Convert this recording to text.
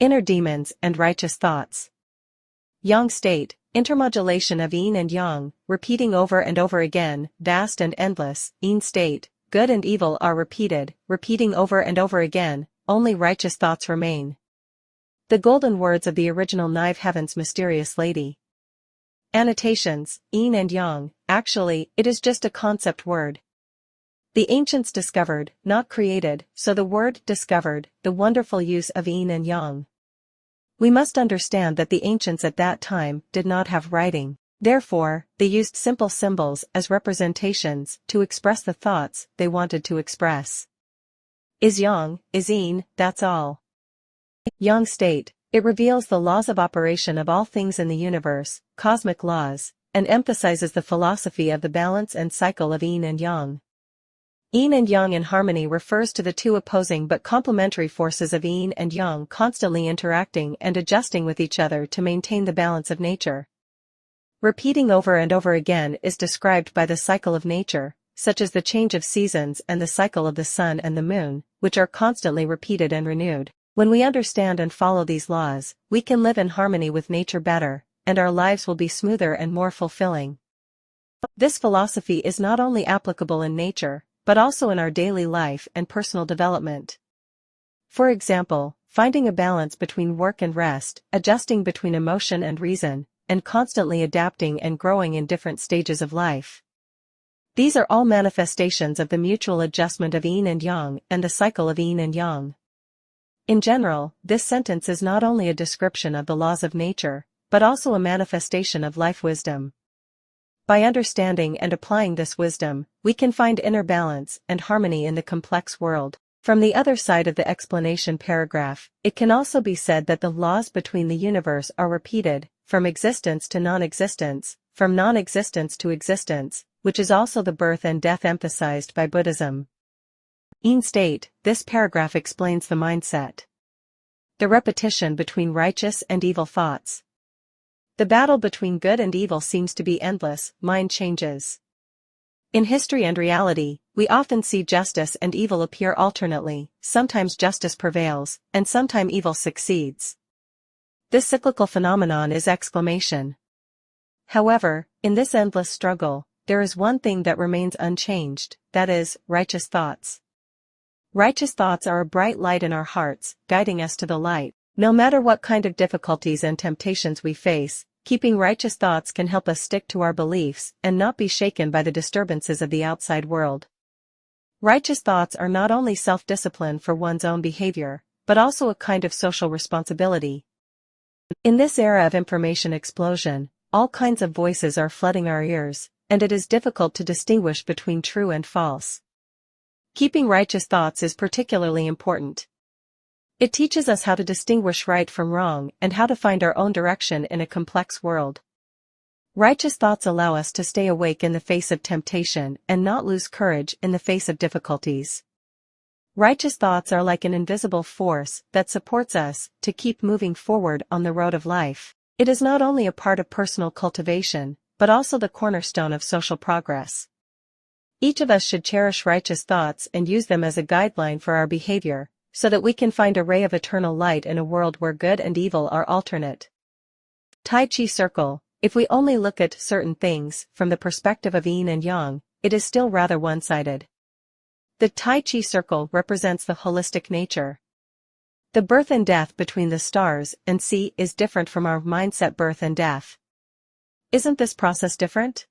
Inner demons and righteous thoughts. Yang state, intermodulation of yin and yang, repeating over and over again, vast and endless. Yin state, good and evil are repeated, repeating over and over again, only righteous thoughts remain. The golden words of the original Nive Heaven's mysterious lady. Annotations, yin and yang, actually, it is just a concept word. The ancients discovered, not created, so the word discovered, the wonderful use of yin and yang. We must understand that the ancients at that time did not have writing. Therefore, they used simple symbols as representations to express the thoughts they wanted to express. Is yang, is yin, that's all. Yang state, it reveals the laws of operation of all things in the universe, cosmic laws, and emphasizes the philosophy of the balance and cycle of yin and yang. Yin and yang in harmony refers to the two opposing but complementary forces of yin and yang constantly interacting and adjusting with each other to maintain the balance of nature. Repeating over and over again is described by the cycle of nature, such as the change of seasons and the cycle of the sun and the moon, which are constantly repeated and renewed. When we understand and follow these laws, we can live in harmony with nature better, and our lives will be smoother and more fulfilling. This philosophy is not only applicable in nature, but also in our daily life and personal development. For example, finding a balance between work and rest, adjusting between emotion and reason, and constantly adapting and growing in different stages of life. These are all manifestations of the mutual adjustment of yin and yang and the cycle of yin and yang. In general, this sentence is not only a description of the laws of nature, but also a manifestation of life wisdom. By understanding and applying this wisdom, we can find inner balance and harmony in the complex world. From the other side of the explanation paragraph, it can also be said that the laws between the universe are repeated, from existence to non-existence, from non-existence to existence, which is also the birth and death emphasized by Buddhism. Yin state, this paragraph explains the mindset. The repetition between righteous and evil thoughts. The battle between good and evil seems to be endless, mind changes. In history and reality, we often see justice and evil appear alternately, sometimes justice prevails, and sometimes evil succeeds. This cyclical phenomenon is exclamation. However, in this endless struggle, there is one thing that remains unchanged, that is, righteous thoughts. Righteous thoughts are a bright light in our hearts, guiding us to the light. No matter what kind of difficulties and temptations we face, keeping righteous thoughts can help us stick to our beliefs and not be shaken by the disturbances of the outside world. Righteous thoughts are not only self-discipline for one's own behavior, but also a kind of social responsibility. In this era of information explosion, all kinds of voices are flooding our ears, and it is difficult to distinguish between true and false. Keeping righteous thoughts is particularly important. It teaches us how to distinguish right from wrong and how to find our own direction in a complex world. Righteous thoughts allow us to stay awake in the face of temptation and not lose courage in the face of difficulties. Righteous thoughts are like an invisible force that supports us to keep moving forward on the road of life. It is not only a part of personal cultivation, but also the cornerstone of social progress. Each of us should cherish righteous thoughts and use them as a guideline for our behavior, so that we can find a ray of eternal light in a world where good and evil are alternate. Tai Chi circle, if we only look at certain things from the perspective of yin and yang, it is still rather one-sided. The Tai Chi circle represents the holistic nature. The birth and death between the stars and sea is different from our mindset birth and death. Isn't this process different?